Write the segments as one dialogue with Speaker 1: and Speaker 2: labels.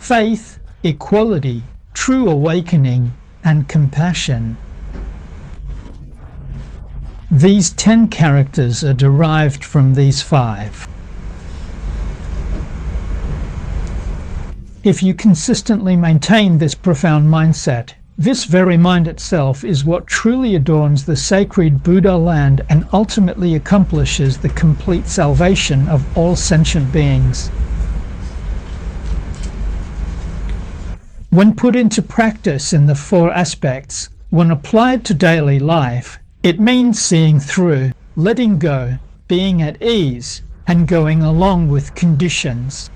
Speaker 1: faith, equality, true awakening, and compassion. These 10 characters are derived from these 5. If you consistently maintain this profound mindset, this very mind itself is what truly adorns the sacred Buddha land and ultimately accomplishes the complete salvation of all sentient beings. When put into practice in the 4 aspects, when applied to daily life, it means seeing through, letting go, being at ease, and going along with conditions.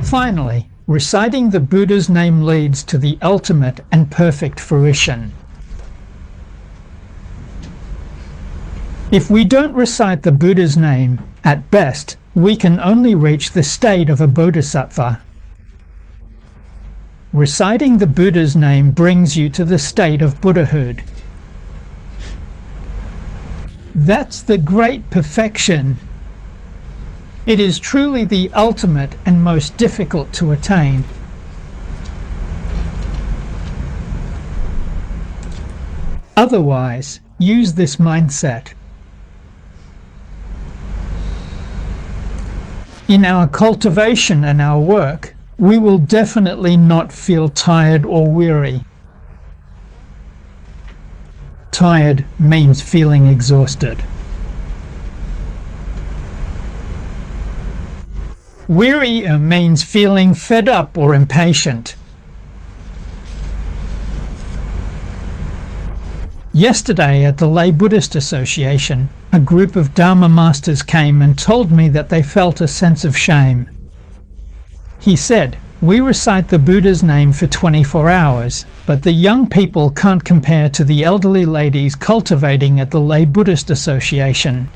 Speaker 1: Finally, reciting the Buddha's name leads to the ultimate and perfect fruition. If we don't recite the Buddha's name, at best, we can only reach the state of a Bodhisattva. Reciting the Buddha's name brings you to the state of Buddhahood. That's the great perfection. It is truly the ultimate and most difficult to attain. Otherwise, use this mindset. In our cultivation and our work, we will definitely not feel tired or weary. Tired means feeling exhausted. Weary means feeling fed up or impatient. Yesterday at the Lay Buddhist Association, a group of Dharma masters came and told me that they felt a sense of shame. He said, "We recite the Buddha's name for 24 hours, but the young people can't compare to the elderly ladies cultivating at the Lay Buddhist Association.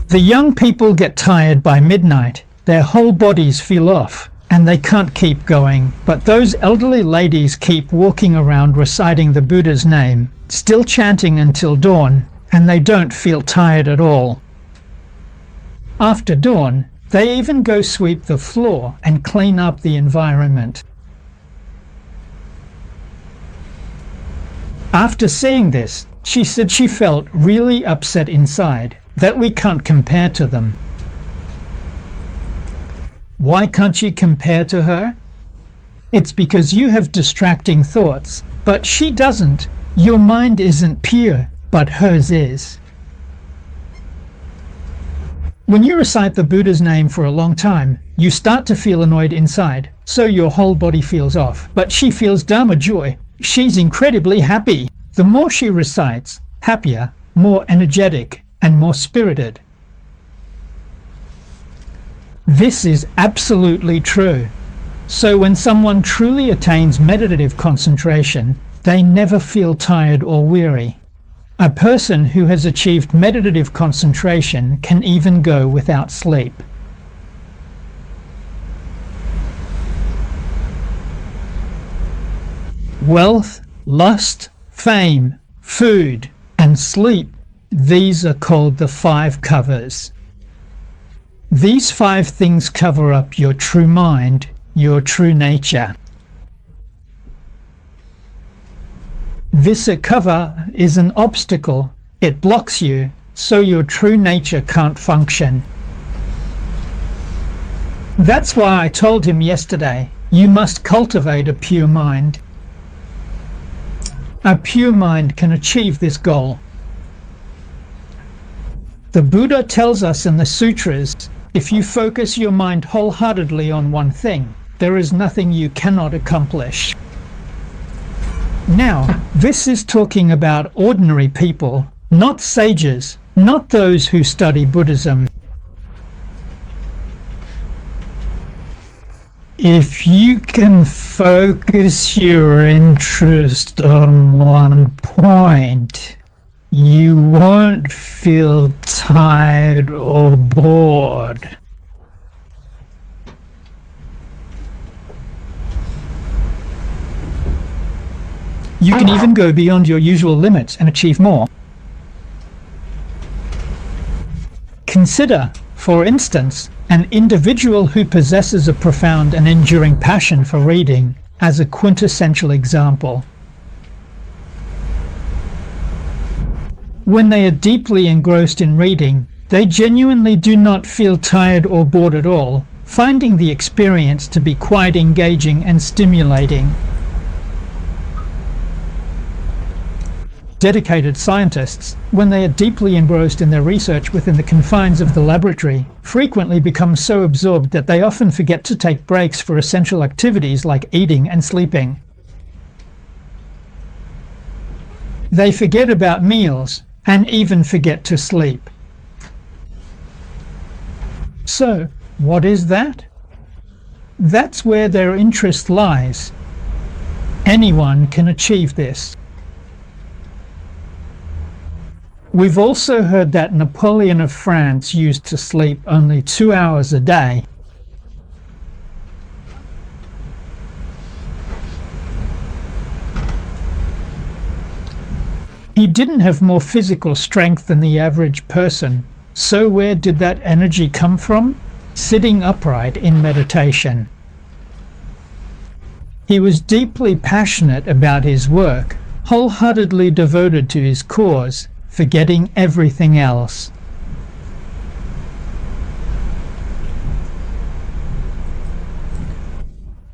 Speaker 1: The young people get tired by midnight, their whole bodies feel off, and they can't keep going, but those elderly ladies keep walking around reciting the Buddha's name, still chanting until dawn, and they don't feel tired at all. After dawn, they even go sweep the floor and clean up the environment." After seeing this, she said she felt really upset inside, that we can't compare to them. Why can't you compare to her? It's because you have distracting thoughts, but she doesn't. Your mind isn't pure, but hers is. When you recite the Buddha's name for a long time, you start to feel annoyed inside, so your whole body feels off. But she feels Dharma joy. She's incredibly happy. The more she recites, happier, more energetic, and more spirited. This is absolutely true. So when someone truly attains meditative concentration, they never feel tired or weary. A person who has achieved meditative concentration can even go without sleep. Wealth, lust, fame, food, and sleep, these are called the 5 covers. These 5 things cover up your true mind, your true nature. This cover is an obstacle. It blocks you, so your true nature can't function. That's why I told him yesterday, you must cultivate a pure mind. A pure mind can achieve this goal. The Buddha tells us in the Sutras, if you focus your mind wholeheartedly on one thing, there is nothing you cannot accomplish. Now, this is talking about ordinary people, not sages, not those who study Buddhism. If you can focus your interest on one point, you won't feel tired or bored. You can even go beyond your usual limits and achieve more. Consider, for instance, an individual who possesses a profound and enduring passion for reading as a quintessential example. When they are deeply engrossed in reading, they genuinely do not feel tired or bored at all, finding the experience to be quite engaging and stimulating. Dedicated scientists, when they are deeply engrossed in their research within the confines of the laboratory, frequently become so absorbed that they often forget to take breaks for essential activities like eating and sleeping. They forget about meals and even forget to sleep. So, what is that? That's where their interest lies. Anyone can achieve this. We've also heard that Napoleon of France used to sleep only 2 hours a day. He didn't have more physical strength than the average person. So where did that energy come from? Sitting upright in meditation. He was deeply passionate about his work, wholeheartedly devoted to his cause, forgetting everything else.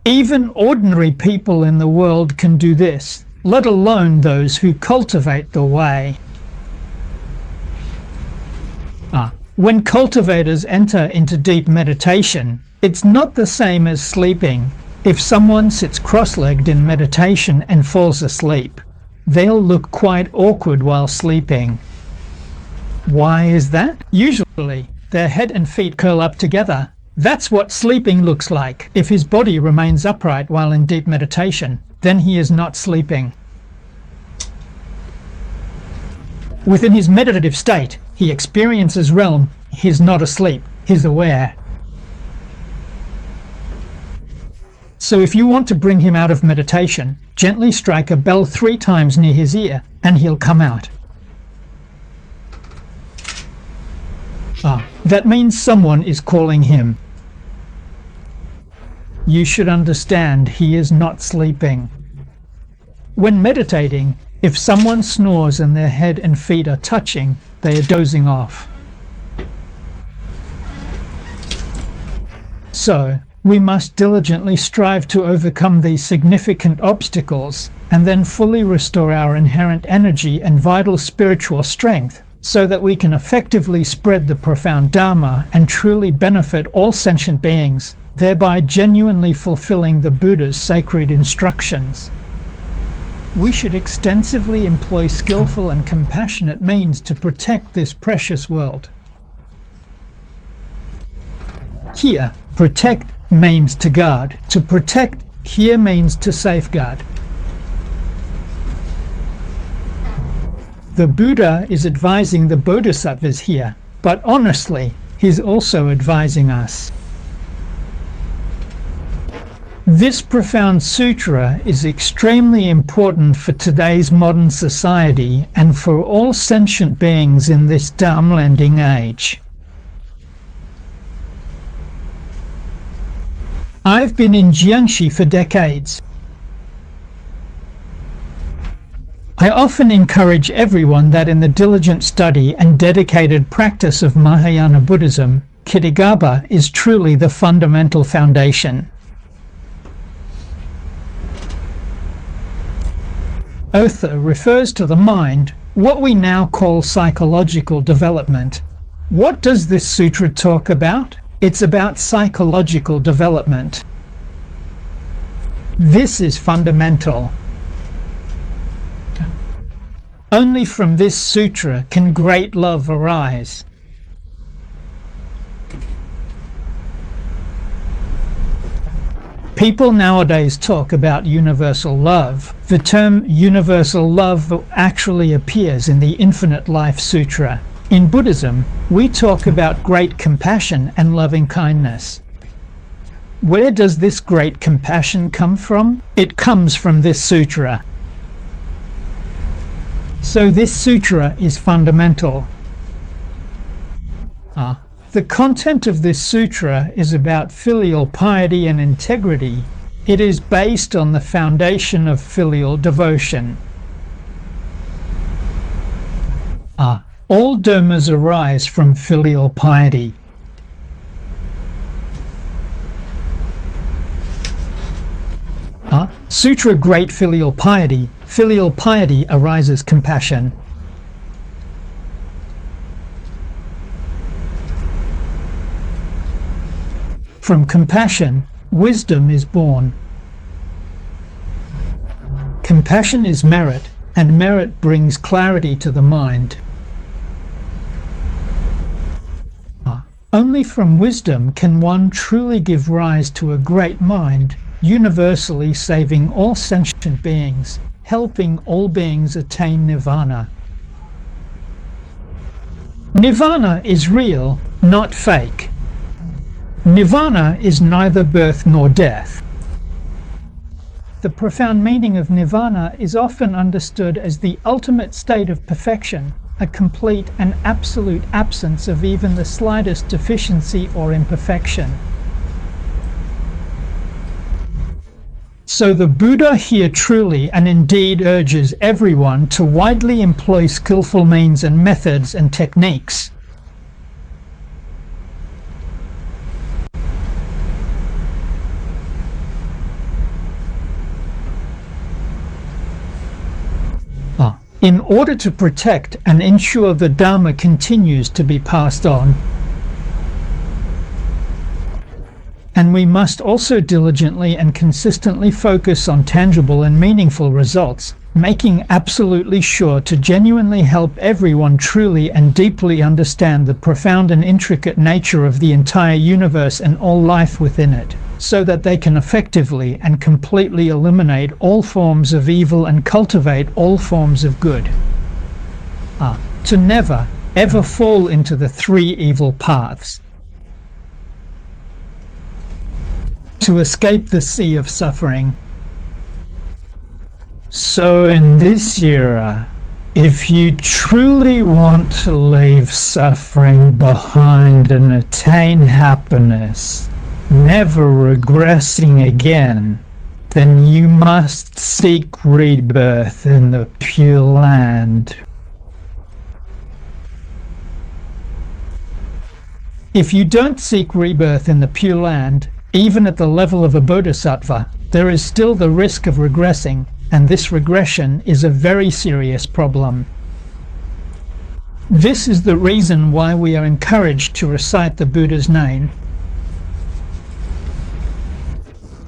Speaker 1: Even ordinary people in the world can do this, let alone those who cultivate the way. When cultivators enter into deep meditation, it's not the same as sleeping. If someone sits cross-legged in meditation and falls asleep, they'll look quite awkward while sleeping. Why is that? Usually, their head and feet curl up together. That's what sleeping looks like. If his body remains upright while in deep meditation, then he is not sleeping. Within his meditative state, he experiences realm. He's not asleep. He's aware. So if you want to bring him out of meditation, gently strike a bell 3 times near his ear, and he'll come out. That means someone is calling him. You should understand he is not sleeping. When meditating, if someone snores and their head and feet are touching, they are dozing off. So, we must diligently strive to overcome these significant obstacles and then fully restore our inherent energy and vital spiritual strength so that we can effectively spread the profound Dharma and truly benefit all sentient beings, thereby genuinely fulfilling the Buddha's sacred instructions. We should extensively employ skillful and compassionate means to protect this precious world. Here, protect means to guard. To protect here means to safeguard. The Buddha is advising the Bodhisattvas here, but honestly, he's also advising us. This profound sutra is extremely important for today's modern society and for all sentient beings in this Dharma-lending age. I've been in Jiangxi for decades. I often encourage everyone that in the diligent study and dedicated practice of Mahayana Buddhism, Kitigaba is truly the fundamental foundation. Otha refers to the mind, what we now call psychological development. What does this sutra talk about? It's about psychological development. This is fundamental. Only from this sutra can great love arise. People nowadays talk about universal love. The term universal love actually appears in the Infinite Life Sutra. In Buddhism, we talk about great compassion and loving kindness. Where does this great compassion come from? It comes from this sutra. So this sutra is fundamental. The content of this sutra is about filial piety and integrity. It is based on the foundation of filial devotion. All dharmas arise from filial piety. Sutra Great Filial Piety. Filial piety arises compassion. From compassion, wisdom is born. Compassion is merit, and merit brings clarity to the mind. Only from wisdom can one truly give rise to a great mind, universally saving all sentient beings, helping all beings attain nirvana. Nirvana is real, not fake. Nirvana is neither birth nor death. The profound meaning of nirvana is often understood as the ultimate state of perfection, a complete and absolute absence of even the slightest deficiency or imperfection. So the Buddha here truly and indeed urges everyone to widely employ skillful means and methods and techniques. In order to protect and ensure the Dharma continues to be passed on. And we must also diligently and consistently focus on tangible and meaningful results, making absolutely sure to genuinely help everyone truly and deeply understand the profound and intricate nature of the entire universe and all life within it, so that they can effectively and completely eliminate all forms of evil and cultivate all forms of good. To never, ever fall into the three evil paths. To escape the sea of suffering. So in this era, if you truly want to leave suffering behind and attain happiness, never regressing again, then you must seek rebirth in the Pure Land. If you don't seek rebirth in the Pure Land, even at the level of a Bodhisattva, there is still the risk of regressing, and this regression is a very serious problem. This is the reason why we are encouraged to recite the Buddha's name.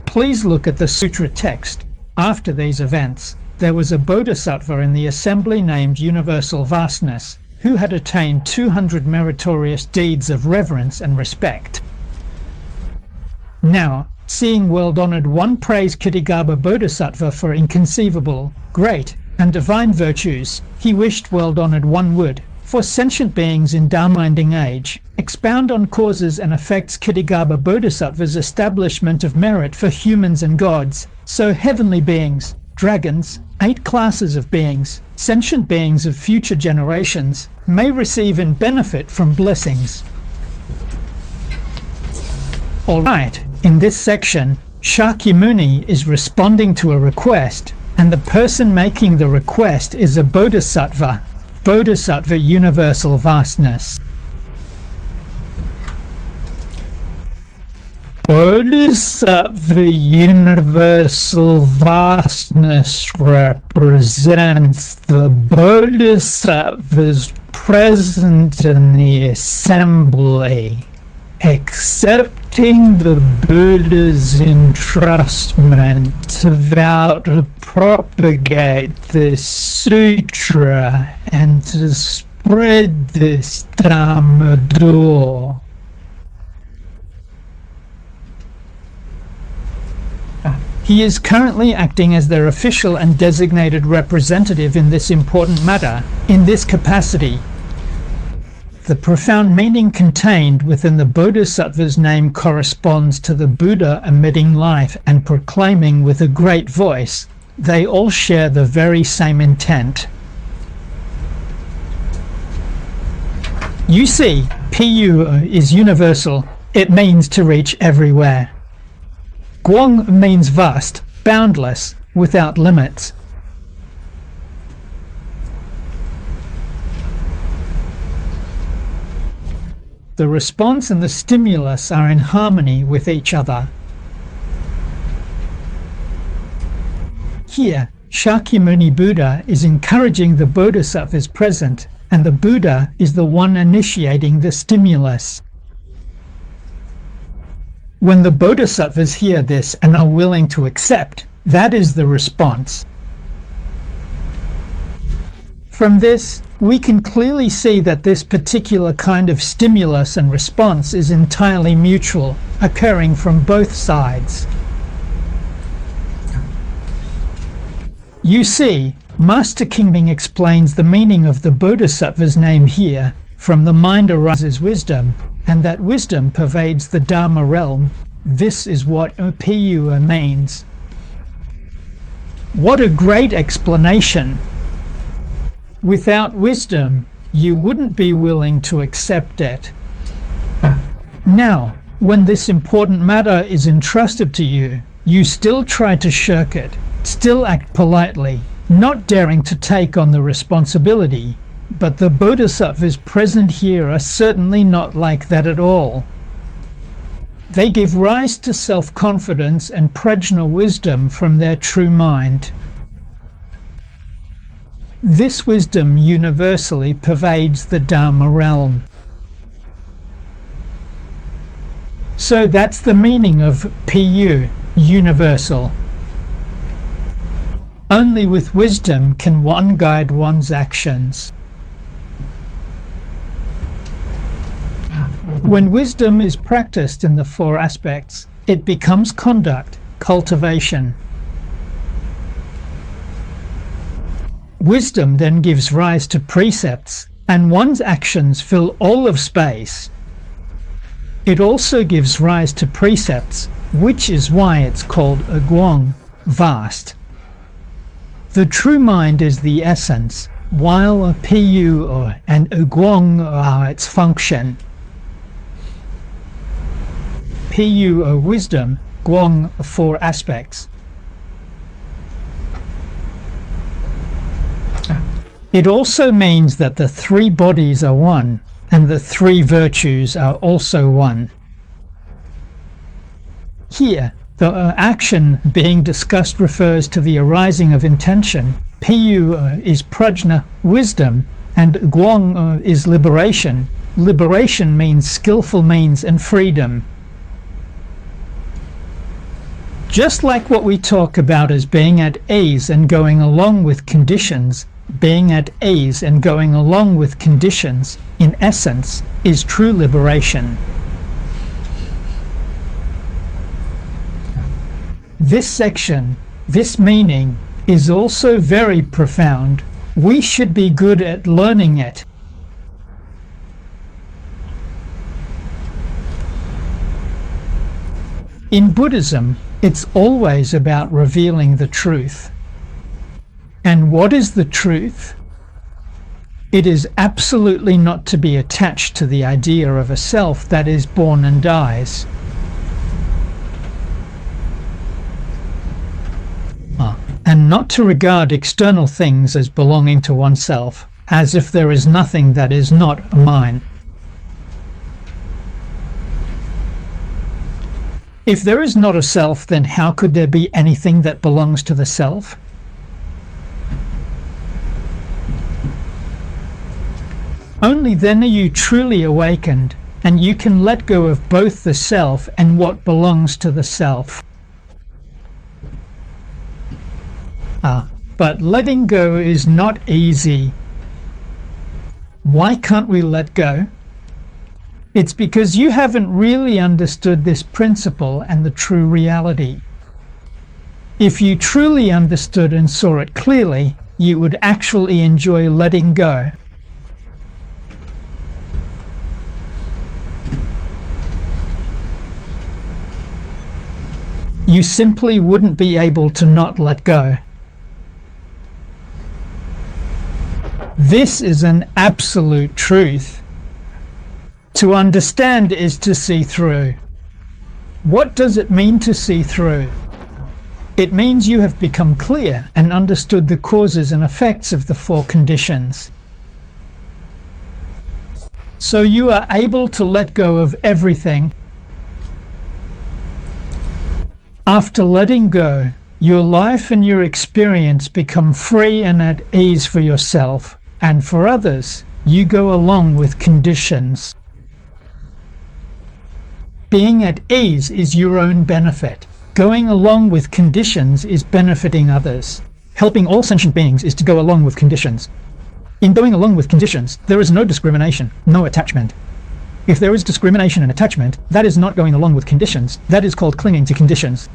Speaker 1: Please look at the sutra text. After these events, there was a Bodhisattva in the assembly named Universal Vastness, who had attained 200 meritorious deeds of reverence and respect. Now, seeing world-honored one praised Kitigarbha Bodhisattva for inconceivable, great, and divine virtues, he wished world-honored one would, for sentient beings in Dharma-ending age, expound on causes and effects Kitigarbha Bodhisattva's establishment of merit for humans and gods, so heavenly beings, dragons, 8 classes of beings, sentient beings of future generations, may receive and benefit from blessings. Alright, in this section, Shakyamuni is responding to a request, and the person making the request is a Bodhisattva, Bodhisattva Universal Vastness. Bodhisattva Universal Vastness represents the Bodhisattvas present in the assembly, accepting the Buddha's entrustment to vow to propagate this sutra and to spread this Dhamma door. He is currently acting as their official and designated representative in this important matter. In this capacity, the profound meaning contained within the Bodhisattva's name corresponds to the Buddha emitting life and proclaiming with a great voice. They all share the very same intent. You see, Pu is universal. It means to reach everywhere. Guang means vast, boundless, without limits. The response and the stimulus are in harmony with each other. Here, Shakyamuni Buddha is encouraging the Bodhisattvas present, and the Buddha is the one initiating the stimulus. When the Bodhisattvas hear this and are willing to accept, that is the response. From this, we can clearly see that this particular kind of stimulus and response is entirely mutual, occurring from both sides. You see, Master Kingming explains the meaning of the Bodhisattva's name here. From the mind arises wisdom, and that wisdom pervades the Dharma realm. This is what Pu means. What a great explanation! Without wisdom, you wouldn't be willing to accept it. Now, when this important matter is entrusted to you, you still try to shirk it, still act politely, not daring to take on the responsibility. But the Bodhisattvas present here are certainly not like that at all. They give rise to self-confidence and prajna wisdom from their true mind. This wisdom universally pervades the Dharma realm. So that's the meaning of Pu, universal. Only with wisdom can one guide one's actions. When wisdom is practiced in the four aspects, it becomes conduct, cultivation. Wisdom then gives rise to precepts, and one's actions fill all of space. It also gives rise to precepts, which is why it's called a guang, vast. The true mind is the essence, while a Pu and a guang are its function. Pu wisdom, guang four aspects. It also means that the three bodies are one, and the three virtues are also one. Here, the action being discussed refers to the arising of intention. Pu is prajna, wisdom, and guang is liberation. Liberation means skillful means and freedom. Just like what we talk about as being at ease and going along with conditions, being at ease and going along with conditions, in essence, is true liberation. This section, this meaning, is also very profound. We should be good at learning it. In Buddhism, it's always about revealing the truth. And what is the truth? It is absolutely not to be attached to the idea of a self that is born and dies. And not to regard external things as belonging to oneself, as if there is nothing that is not mine. If there is not a self, then how could there be anything that belongs to the self? Only then are you truly awakened, and you can let go of both the self and what belongs to the self. But letting go is not easy. Why can't we let go? It's because you haven't really understood this principle and the true reality. If you truly understood and saw it clearly, you would actually enjoy letting go. You simply wouldn't be able to not let go. This is an absolute truth. To understand is to see through. What does it mean to see through? It means you have become clear and understood the causes and effects of the four conditions. So you are able to let go of everything. After letting go, your life and your experience become free and at ease for yourself and for others. You go along with conditions. Being at ease is your own benefit. Going along with conditions is benefiting others. Helping all sentient beings is to go along with conditions. In going along with conditions, there is no discrimination, no attachment. If there is discrimination and attachment, that is not going along with conditions. That is called clinging to conditions.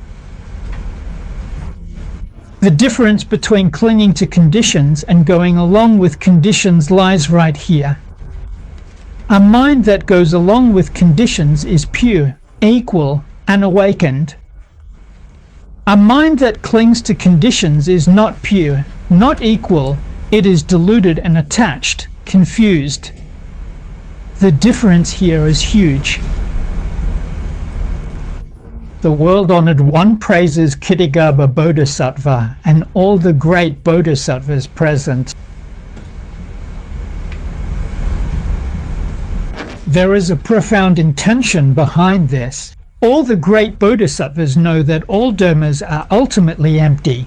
Speaker 1: The difference between clinging to conditions and going along with conditions lies right here. A mind that goes along with conditions is pure, equal, and awakened. A mind that clings to conditions is not pure, not equal. It is deluded and attached, confused. The difference here is huge. The world-honored one praises Kitigarbha Bodhisattva and all the great Bodhisattvas present. There is a profound intention behind this. All the great Bodhisattvas know that all dharmas are ultimately empty.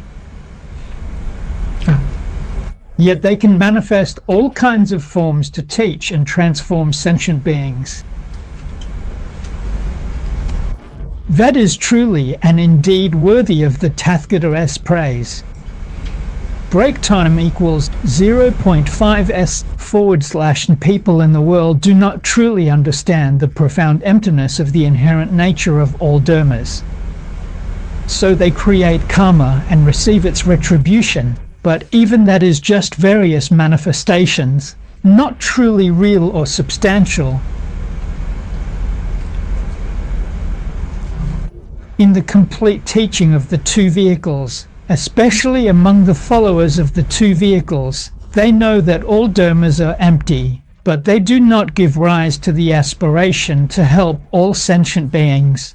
Speaker 1: Yet they can manifest all kinds of forms to teach and transform sentient beings. That is truly and indeed worthy of the Tathagata's praise. Break time equals 0.5s/, and people in the world do not truly understand the profound emptiness of the inherent nature of all dharmas. So they create karma and receive its retribution, but even that is just various manifestations, not truly real or substantial. In the complete teaching of the two vehicles, especially among the followers of the two vehicles, they know that all dharmas are empty, but they do not give rise to the aspiration to help all sentient beings.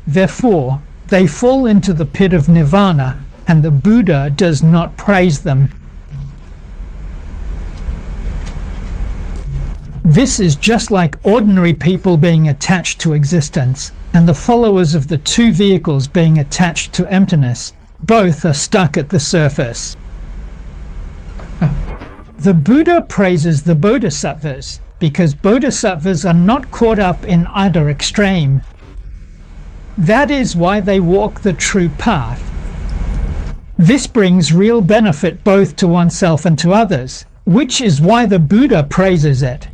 Speaker 1: Therefore, they fall into the pit of nirvana, and the Buddha does not praise them. This is just like ordinary people being attached to existence, and the followers of the two vehicles being attached to emptiness. Both are stuck at the surface. The Buddha praises the Bodhisattvas because Bodhisattvas are not caught up in either extreme. That is why they walk the true path. This brings real benefit both to oneself and to others, which is why the Buddha praises it.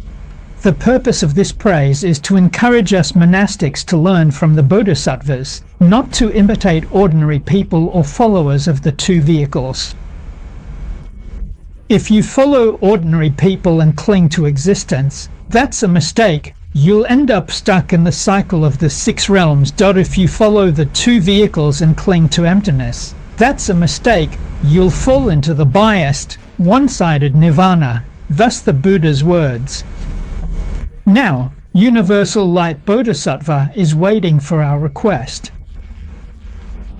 Speaker 1: The purpose of this praise is to encourage us monastics to learn from the Bodhisattvas, not to imitate ordinary people or followers of the two vehicles. If you follow ordinary people and cling to existence, that's a mistake. You'll end up stuck in the cycle of the 6 realms. If you follow the two vehicles and cling to emptiness, that's a mistake. You'll fall into the biased, one-sided nirvana, thus the Buddha's words. Now, Universal Light Bodhisattva is waiting for our request.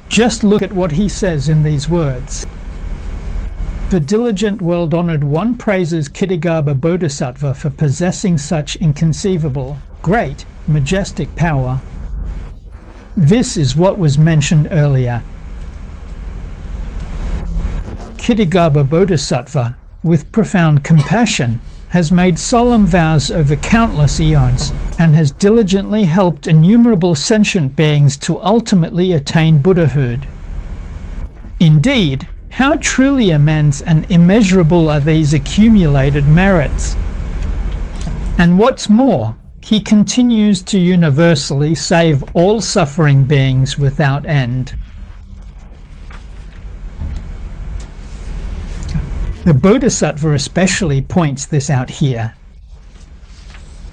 Speaker 1: Just look at what he says in these words. The diligent world-honored one praises Kitigarbha Bodhisattva for possessing such inconceivable, great, majestic power. This is what was mentioned earlier. Kitigarbha Bodhisattva, with profound compassion, has made solemn vows over countless eons and has diligently helped innumerable sentient beings to ultimately attain Buddhahood. Indeed, how truly immense and immeasurable are these accumulated merits! And what's more, he continues to universally save all suffering beings without end. The Bodhisattva especially points this out here.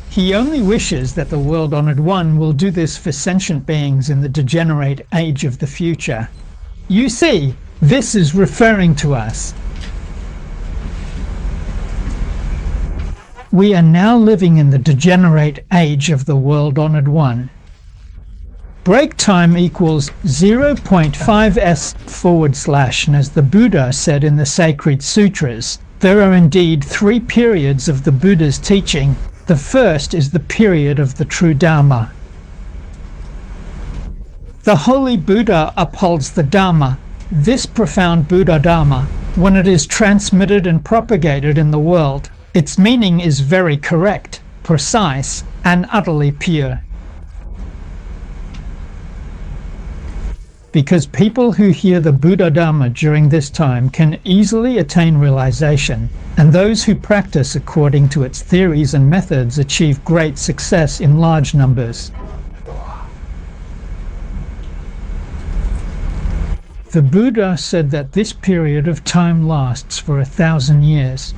Speaker 1: He only wishes that the world-honored one will do this for sentient beings in the degenerate age of the future. You see, this is referring to us. We are now living in the degenerate age of the world-honored one. Break time equals 0.5s/, and as the Buddha said in the sacred sutras, there are indeed 3 periods of the Buddha's teaching. The first is the period of the true Dharma. The Holy Buddha upholds the Dharma, this profound Buddha Dharma, when it is transmitted and propagated in the world. Its meaning is very correct, precise, and utterly pure. Because people who hear the Buddha Dharma during this time can easily attain realization, and those who practice according to its theories and methods achieve great success in large numbers. The Buddha said that this period of time lasts for 1,000 years.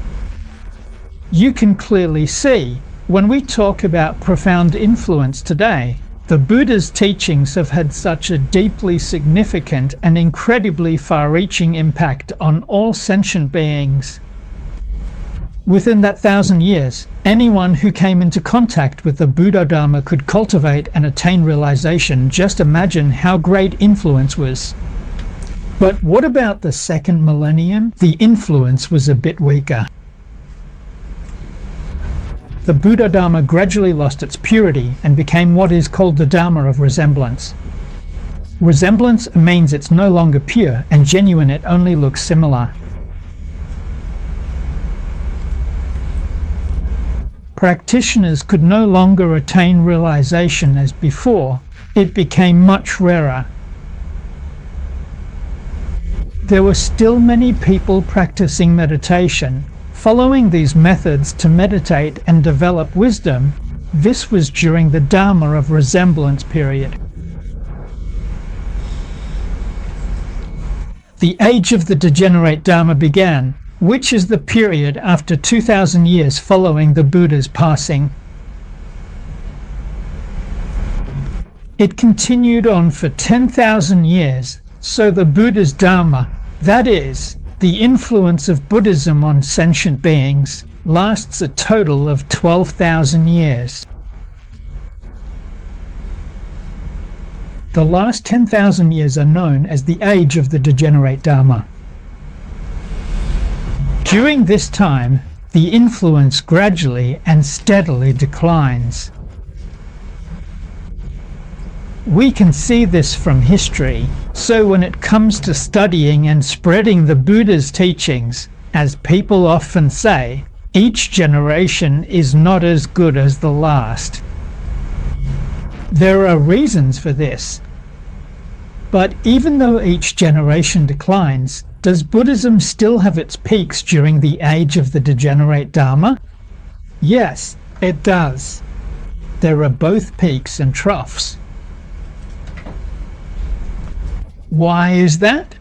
Speaker 1: You can clearly see, when we talk about profound influence today, the Buddha's teachings have had such a deeply significant and incredibly far-reaching impact on all sentient beings. Within that 1,000 years, anyone who came into contact with the Buddha Dharma could cultivate and attain realization. Just imagine how great influence was. But what about the second millennium? The influence was a bit weaker. The Buddha Dharma gradually lost its purity and became what is called the Dharma of resemblance. Resemblance means it's no longer pure and genuine, it only looks similar. Practitioners could no longer attain realization as before. It became much rarer. There were still many people practicing meditation, following these methods to meditate and develop wisdom. This was during the Dharma of resemblance period. The age of the degenerate Dharma began, which is the period after 2,000 years following the Buddha's passing. It continued on for 10,000 years, so the Buddha's Dharma, that is, the influence of Buddhism on sentient beings, lasts a total of 12,000 years. The last 10,000 years are known as the age of the degenerate Dharma. During this time, the influence gradually and steadily declines. We can see this from history, so when it comes to studying and spreading the Buddha's teachings, as people often say, each generation is not as good as the last. There are reasons for this. But even though each generation declines, does Buddhism still have its peaks during the age of the degenerate Dharma? Yes, it does. There are both peaks and troughs. Why is that?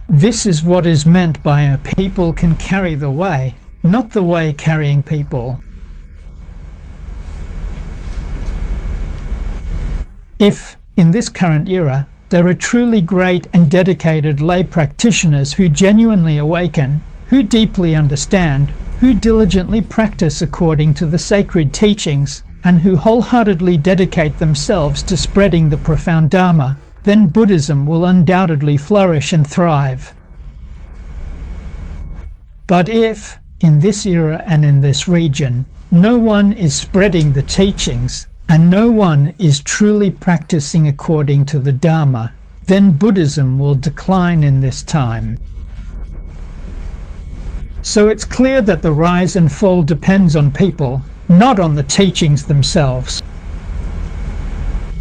Speaker 1: This is what is meant by a people can carry the way, not the way carrying people. If, in this current era, there are truly great and dedicated lay practitioners who genuinely awaken, who deeply understand, who diligently practice according to the sacred teachings, and who wholeheartedly dedicate themselves to spreading the profound Dharma, then Buddhism will undoubtedly flourish and thrive. But if, in this era and in this region, no one is spreading the teachings, and no one is truly practicing according to the Dharma, then Buddhism will decline in this time. So it's clear that the rise and fall depends on people, not on the teachings themselves.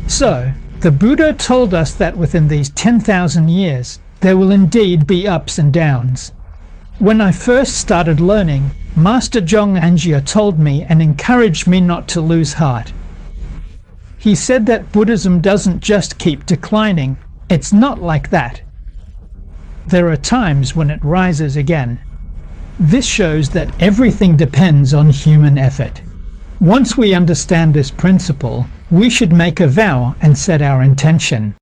Speaker 1: So, the Buddha told us that within these 10,000 years, there will indeed be ups and downs. When I first started learning, Master Zhong Anjia told me and encouraged me not to lose heart. He said that Buddhism doesn't just keep declining. It's not like that. There are times when it rises again. This shows that everything depends on human effort. Once we understand this principle, we should make a vow and set our intention.